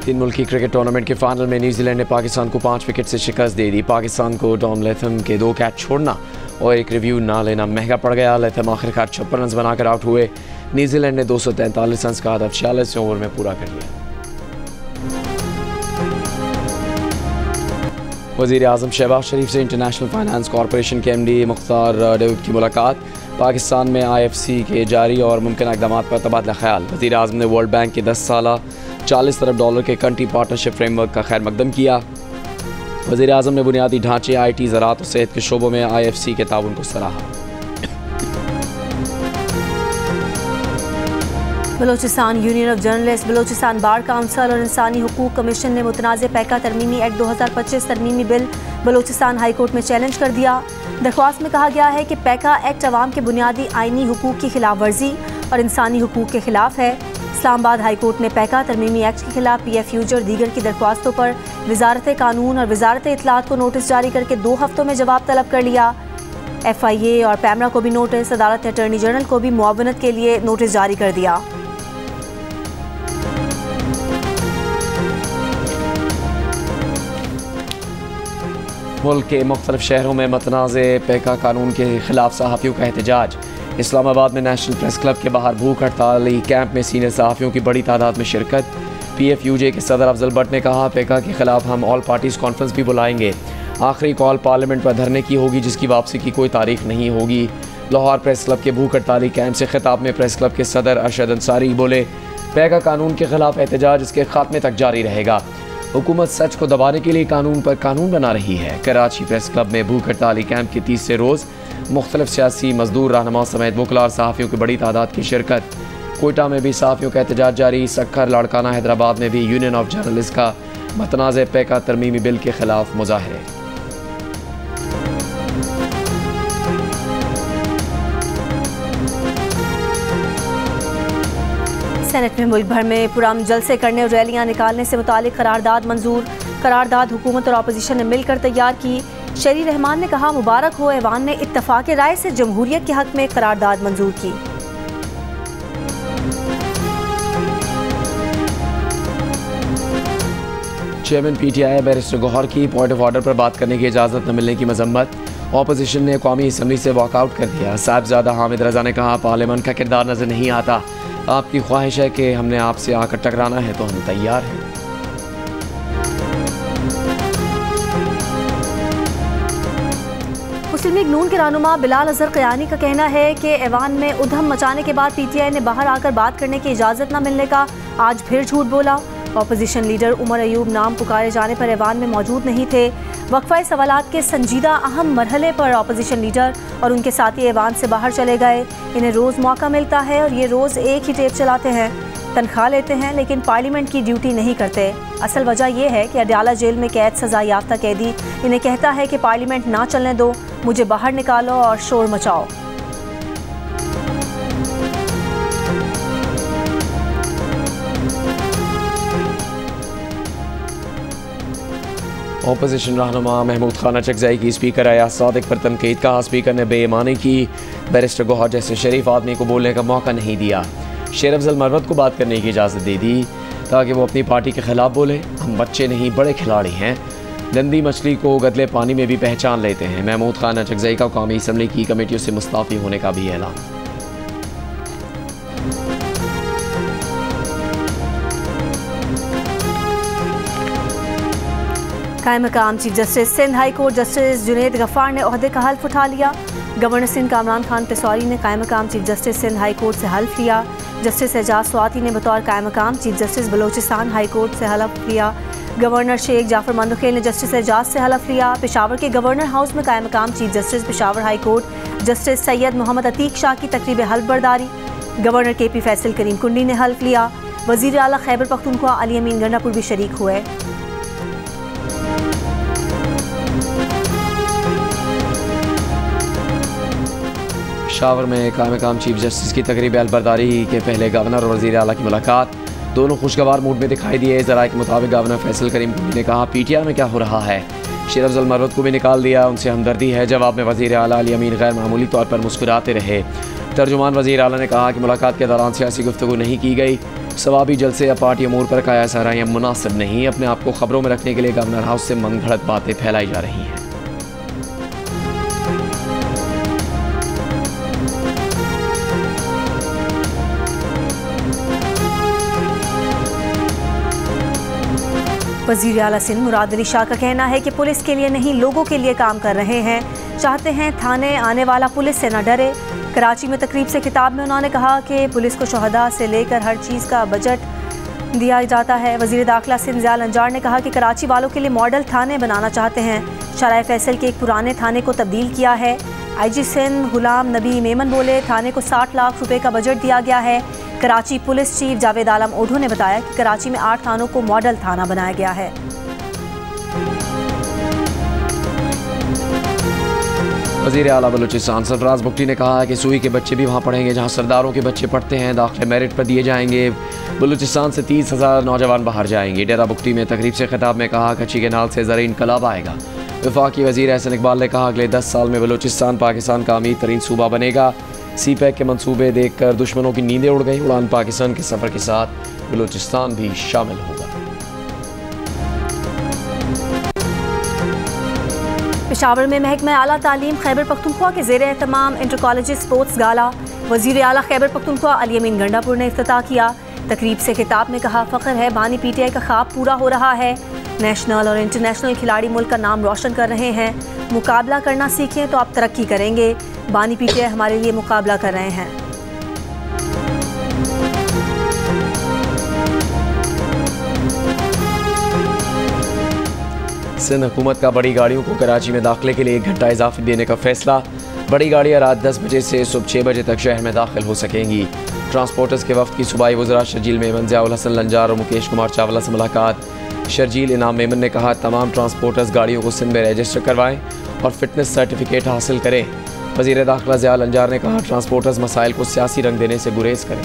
तीन मुल्की cricket tournament के फाइनल में न्यूजीलैंड ने पाकिस्तान को 5 विकेट से शिकस्त दे दी। पाकिस्तान को टॉम लेथम के 2 कैच छोड़ना और एक रिव्यू ना लेना महंगा पड़ गया। लेथम आखिरकार 56 रन बनाकर आउट हुए। न्यूजीलैंड ने 243 रन का हदफ 46 ओवर में पूरा कर लिया। वज़ीर आज़म शहबाज शरीफ से इंटरनेशनल फाइनेंस कॉरपोरेशन के MD मुख्तार डेविड की मुलाकात। पाकिस्तान में IFC के जारी और मुमकिन इक़दाम पर तबादला ख्याल। वज़ीर आज़म ने वर्ल्ड बैंक के 10 साला $40 अरब के कंट्री पार्टनरशिप फ्रेमवर्क का खैर मकदम किया। वज़ीर आज़म ने बुनियादी ढांचे, IT, ज़राअत और सेहत के शोबों में IFC के ताउन को सराहा। Balochistan union of journalist, Balochistan bar council और इंसानी हुकूक कमीशन ने मुतनाज़ पैका तरमीमी एक्ट 2025 तरमीमी बिल बलोचिस्तान हाई कोर्ट में चैलेंज कर दिया। दरख्वास्त में कहा गया है कि पैका एक्ट अवाम के बुनियादी आइनी हुकूक की खिलाफ वर्जी और इंसानी हुकूक के खिलाफ है। इस्लामाबाद हाई कोर्ट ने पैका तरमीमी एक्ट के खिलाफ PFUJ और दीगर की दरख्वास्तों पर वजारत कानून और वजारत इत्तलात को नोटिस जारी करके 2 हफ्तों में जवाब तलब कर लिया। FIA और पैमरा को भी नोटिस, अदालत ने अटॉर्नी जनरल को भी मुआवनत के लिए नोटिस जारी कर दिया। मुल्क के मुख्तलिफ शहरों में मतनाज़ पैका कानून के खिलाफ सहाफ़ियों का एहतजाज। इस्लामाबाद में नेशनल प्रेस क्लब के बाहर भूख हड़ताली कैंप में सीनियर सहाफ़ियों की बड़ी तादाद में शिरकत। PFUJ के सदर अफजल भट्ट ने कहा, पैका के खिलाफ हम ऑल पार्टीज़ कॉन्फ्रेंस भी बुलाएंगे। आखिरी कॉल पार्लियामेंट पर धरने की होगी, जिसकी वापसी की कोई तारीख नहीं होगी। लाहौर प्रेस क्लब के भूख हड़ताली कैंप से खिताब में प्रेस क्लब के सदर अरशद अंसारी बोले, पैका कानून के खिलाफ एहतजाज इसके खात्मे तक जारी रहेगा। हुकूमत सच को दबाने के लिए कानून पर कानून बना रही है। कराची प्रेस क्लब में भूख हड़ताली कैंप के 30 रोज़ मुख्तलिफ सियासी, मजदूर, रहनुमा समेत वकला और सहाफ़ियों की बड़ी तादाद की शिरकत। कोयटा में भी सहाफ़ियों का एहतजाज जारी। सक्खर, लाड़काना, हैदराबाद में भी यूनियन ऑफ जर्नलिस्ट का मतनाज़ पैका तरमीमी बिल के खिलाफ मुजाहरे। सेनेट में मुल्क भर में पुरअमन जलसे करने और रैलियां निकालने से मुतालिक करारदाद मंजूर। करारदाद हुकूमत और अपोजिशन ने मिलकर तैयार की। शरी रहमान ने कहा, मुबारक हो, ऐवान ने इत्तफाक राय से जमहूरियत के हक में करारदाद मंजूर की। चेयरमैन PTI बैरिस्टर गौहर की पॉइंट ऑफ ऑर्डर पर बात करने की इजाज़त न मिलने की मजम्मत। ऑपोजिशन ने कौमी असम्बली से वॉकआउट कर दिया। साहिबजादा हामिद रजा ने कहा, पार्लियामेंट का किरदार नजर नहीं आता। आपकी ख्वाहिश है कि हमने आपसे आकर टकराना है तो हम तैयार हैं। मुस्लिम लीग नून के रहनुमा बिलाल अजहर क़यानी का कहना है कि ऐवान में उधम मचाने के बाद PTI ने बाहर आकर बात करने की इजाज़त न मिलने का आज फिर झूठ बोला। ऑपोजिशन लीडर उमर अयूब नाम पुकारे जाने पर ऐवान में मौजूद नहीं थे। वक्फा सवालात के संजीदा अहम मरहले पर ऑपोजिशन लीडर और उनके साथी ऐवान से बाहर चले गए। इन्हें रोज़ मौका मिलता है और ये रोज़ एक ही टेप चलाते हैं, तनख्वाह लेते हैं लेकिन पार्लियामेंट की ड्यूटी नहीं करते। असल वजह यह है कि अडयाला जेल में कैद सज़ा याफ्ता कैदी इन्हें कहता है कि पार्लियामेंट ना चलने दो, मुझे बाहर निकालो और शोर मचाओ। ऑपोजिशन रहनुमा महमूद खान अचकज़ई की स्पीकर अयाज सादिक पर तनकीद। कहा, स्पीकर ने बेईमानी की, बैरिस्टर गौहर जैसे शरीफ आदमी को बोलने का मौका नहीं दिया। शेर अफजल मरवत को बात करने की इजाज़त दे दी ताकि वो अपनी पार्टी के खिलाफ बोले। हम बच्चे नहीं, बड़े खिलाड़ी हैं। गंदी मछली को गदले पानी में भी पहचान लेते हैं। महमूद खान अचकज़ई का कौमी असम्बली की कमेटियों से मुस्ताफ़ी होने का भी ऐलान। कायम मकाम chief justice Sindh high court justice Junaid Ghaffar ने ओहदे का हल्फ उठा लिया। गवर्नर सिंध कामरान खान पेशवारी ने कायम मकाम chief justice Sindh high court से हल्फ लिया। जस्टिस एजाज स्वाति ने बतौर कायम मकाम chief justice Balochistan high court से हल्फ लिया। गवर्नर शेख जाफर मंदखेल ने जस्टिस एजाज से हल्फ लिया। पेशावर के गवर्नर हाउस में कायम मकाम chief justice Peshawar high court justice Syed Mohammad Atiq Shah की तकरीब हल्फ बर्दारी। गवर्नर KP फैसल करीम कुंडी ने हल्फ लिया। वज़ीर आला खैबर पख्तूनख्वा अली अमीन गंडापुर भी शरीक हुए। पेशावर में कायम मकाम चीफ जस्टिस की तकरीब अलबरदारी के पहले गवर्नर और वज़ीर आला की मुलाकात। दोनों खुशगवार मूड में दिखाई दिए। ज़राए के मुताबिक गवर्नर फैसल करीम ने कहा, PTI में क्या हो रहा है। शेर अफजल मरवत को भी निकाल दिया, उनसे हमदर्दी है। जवाब में वज़ीर आला अली अमीन गैर मामूली तौर पर मुस्कुराते रहे। तर्जुमान वज़ीर आला ने कहा कि मुलाकात के दौरान सियासी गुफ्तगू नहीं की गई। सवाबी जलसे या पार्टी अमूर पर काया सहराइयाँ मुनासिब नहीं। अपने आप को खबरों में रखने के लिए गवर्नर हाउस से मनगढ़ंत बातें फैलाई जा रही हैं। वज़ीर आला सिंध मुराद अली शाह का कहना है कि पुलिस के लिए नहीं लोगों के लिए काम कर रहे हैं। चाहते हैं थाने आने वाला पुलिस से न डरे। कराची में तकरीब से खिताब में उन्होंने कहा कि पुलिस को शहदा से लेकर हर चीज़ का बजट दिया जाता है। वज़ीर दाखिला सिंध ज़ियाल अंजार ने कहा कि कराची वालों के लिए मॉडल थाने बनाना चाहते हैं। शराय फैसल के एक पुराने थाने को तब्दील किया है। IG सिंध गुलाम नबी मेमन बोले थाने को 60 लाख रुपए का बजट दिया गया है। कराची पुलिस चीफ जावेद आलम ओढो ने बताया कि कराची में 8 थानों को मॉडल थाना बनाया गया है। वज़ीर आला बलूचिस्तान सरफराज बुगटी ने कहा है कि सूई के बच्चे भी वहाँ पढ़ेंगे जहाँ सरदारों के बच्चे पढ़ते हैं। दाखिले मेरिट पर दिए जाएंगे। बलूचिस्तान से 30,000 नौजवान बाहर जाएंगे। डेरा बुगटी में तकरीब से खिताब में कहा कच्ची के नाल से ज़रा इनकलाब आएगा। वफाकी वज़ीर एहसन इकबाल ने कहा अगले 10 साल में बलूचिस्तान पाकिस्तान का अमीर तरीन सूबा बनेगा। CPEC के मंसूबे देखकर दुश्मनों की नींदें उड़ गई। उड़ान पाकिस्तान के सफ़र के साथ बलूचिस्तान भी शामिल होगा। पेशावर में महकमा आला तालीम खैबर पख्तूनख्वा के ज़ेर एहतमाम इंटर कॉलेज स्पोर्ट्स गाला वज़ीर आला खैबर पख्तूनख्वा अली अमीन गंडापुर ने इफ्तिताह किया। तकरीब से खिताब में कहा फ़ख्र है बानी PTI का ख्वाब पूरा हो रहा है। नेशनल और इंटरनेशनल खिलाड़ी मुल्क का नाम रोशन कर रहे हैं। मुकाबला करना सीखें तो आप तरक्की करेंगे। बानी PTI हमारे लिए मुकाबला कर रहे हैं। सिंध हुकूमत का बड़ी गाड़ियों को कराची में दाखिले के लिए 1 घंटा इजाफी देने का फैसला। बड़ी गाड़ियाँ रात 10 बजे से सुबह 6 बजे तक शहर में दाखिल हो सकेंगी। ट्रांसपोर्टर्स के वफ्द की सूबाई वज़रा शर्जील मेमन, ज़ियाउल हसन लंजार और मुकेश कुमार चावला से मुलाकात। शर्जील इनाम मेमन ने कहा तमाम ट्रांसपोर्टर्स गाड़ियों को सिंध में रजिस्टर करवाएं और फिटनेस सर्टिफिकेट हासिल करें। वज़ीर दाखिला ज़ियाउल अंजार ने कहा ट्रांसपोर्टर्स मसाइल को सियासी रंग देने से गुरेज करें।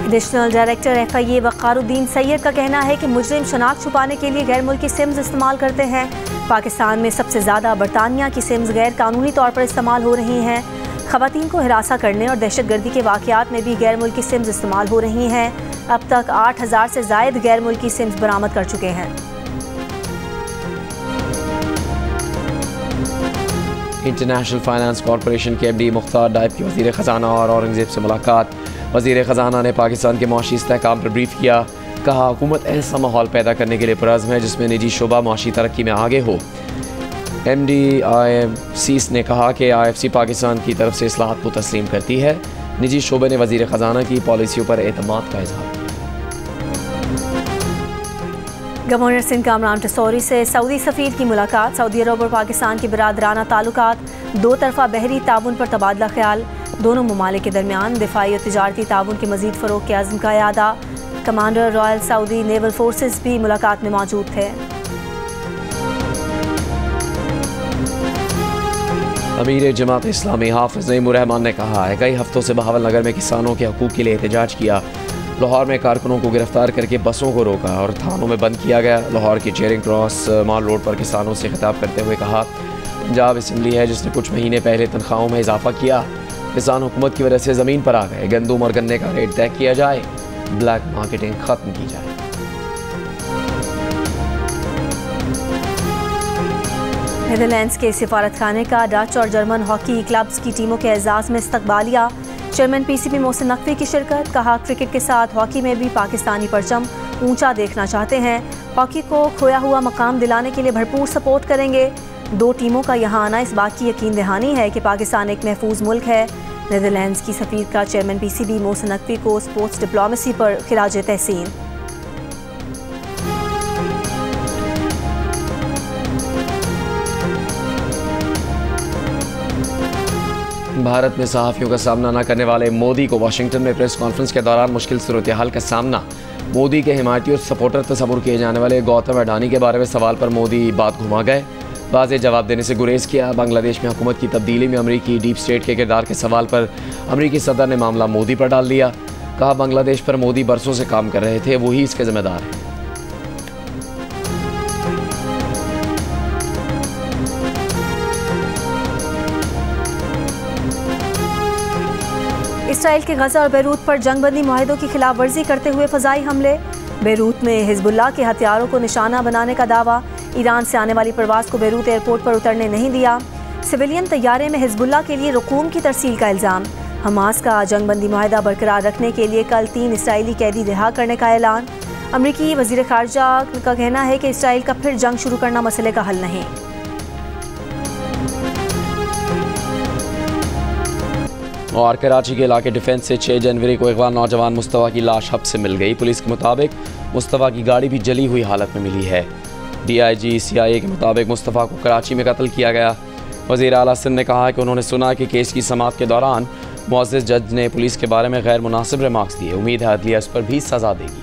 एडिशनल डायरेक्टर FIA वक़ारुद्दीन सैयद का कहना है कि मुजरिम शनाख्त छुपाने के लिए गैर मुल्की सिम्स इस्तेमाल करते हैं। पाकिस्तान में सबसे ज़्यादा बरतानिया की सिम्स गैर कानूनी तौर पर इस्तेमाल हो रही हैं। ख़वातीन को हिरासा करने और दहशतगर्दी के वाक़यात में भी गैर मुल्की सिम्स इस्तेमाल हो रही हैं। अब तक 8,000 से ज़ायद गैर मुल्की सिम्स बरामद कर चुके हैं। इंटरनेशनल फाइनेंस कॉरपोरेशन के MD मुख्तार डाइब की वज़ीर ख़जाना और औरंगज़ेब से मुलाकात। वज़ीर ख़जाना ने पाकिस्तान के माशी इस्तेहकाम पर ब्रीफ किया। कहा हुकूमत ऐसा माहौल पैदा करने के लिए पुरज़्म है जिसमें निजी शोबा माशी तरक्की में आगे हो। MD IFCs ने कहा कि IFC पाकिस्तान की तरफ से इस्लाहात को तस्लीम करती है। निजी शोबे ने वज़ीर ख़जाना की पॉलिसियों पर एतमाद का इज़हार किया। गवर्नर सिंध कामरान टसौरी से सऊदी सफ़ीर की मुलाकात। सऊदी अरब और पाकिस्तान के बिरादराना ताल्लुकात, 2 तरफ़ा बहरी ताउन पर तबादला ख्याल। दोनों ममालिक के दरमियान दिफाई और तिजारती ताउन के मज़ीद फ़रोग़ के अज़्म का इरादा। Commander royal Saudi naval forces भी मुलाकात में मौजूद थे। अमीर जमात इस्लामी हाफिज़ नईमुर रहमान ने कहा है कई हफ्तों से बहावलनगर में किसानों के हकूक़ के लिए एहतजाज किया। लाहौर में कारकुनों को गिरफ्तार करके बसों को रोका और थानों में बंद किया गया। लाहौर की चेयरिंग क्रॉस माल रोड पर किसानों से खिताब करते हुए कहा पंजाब असम्बली है जिसने कुछ महीने पहले तनख्वाहों में इजाफा किया। किसान हुकूमत की वजह से ज़मीन पर आ गए। गंदम और गन्ने का रेट तय किया जाए, ब्लैक मार्केटिंग ख़त्म की जाए। नीदरलैंड्स के सिफारत खाने का डच और जर्मन हॉकी क्लब्स की टीमों के एजाज़ में इस्तकबालिया। चेयरमैन PCB मोहसिन नकवी की शिरकत। कहा क्रिकेट के साथ हॉकी में भी पाकिस्तानी परचम ऊंचा देखना चाहते हैं। हॉकी को खोया हुआ मकाम दिलाने के लिए भरपूर सपोर्ट करेंगे। 2 टीमों का यहाँ आना इस बात की यकीन दहानी है कि पाकिस्तान एक महफूज मुल्क है। नीदरलैंड्स की सफ़ीर का चेयरमैन PCB मोहसिन नकवी को स्पोर्ट्स डिप्लोमेसी पर खिराज तहसीन। भारत में सहाफ़ियों का सामना न करने वाले मोदी को वाशिंगटन में प्रेस कॉन्फ्रेंस के दौरान मुश्किल सूरत हाल का सामना। मोदी के हिमायती और सपोर्टर तस्वुर किए जाने वाले गौतम अडानी के बारे में सवाल पर मोदी बात घुमा गए। वाज़ेह जवाब देने से गुरेज किया। बांग्लादेश में हुकूमत की तब्दीली में अमरीकी डीप स्टेट के किरदार के सवाल पर अमरीकी सदर ने मामला मोदी पर डाल दिया। कहा बांग्लादेश पर मोदी बरसों से काम कर रहे थे, वही इसके जिम्मेदार हैं। इसराइल के गजा और बैरूत पर जंगबंदी मुआहदों की खिलाफ वर्जी करते हुए फ़ज़ाई हमले। बैरूत में हिजबुल्लाह के हथियारों को निशाना बनाने का दावा। ईरान से आने वाली परवाज़ को बैरूत एयरपोर्ट पर उतरने नहीं दिया। सिविलियन तैयारे में हिजबुल्लाह के लिए रकूम की तरसील का इल्ज़ाम। हमास का जंगबंदी मुआहदा बरकरार रखने के लिए कल 3 इसराइली कैदी रिहा करने का ऐलान। अमरीकी वज़ीर ख़ारजा का कहना है कि इसराइल का फिर जंग शुरू करना मसले का हल नहीं। और कराची के इलाके डिफेंस से 6 जनवरी को अगवा नौजवान मुस्तफ़ा की लाश हब से मिल गई। पुलिस के मुताबिक मुस्तफ़ा की गाड़ी भी जली हुई हालत में मिली है। DIG CIA के मुताबिक मुस्तफ़ा को कराची में कत्ल किया गया। वज़ीर आला सिंध ने कहा कि उन्होंने सुना कि केस की समाअत के दौरान मुअज़्ज़िज़ जज ने पुलिस के बारे में गैर मुनासिब रिमार्क्स दिए। उम्मीद है अदलिया इस पर भी सज़ा देगी।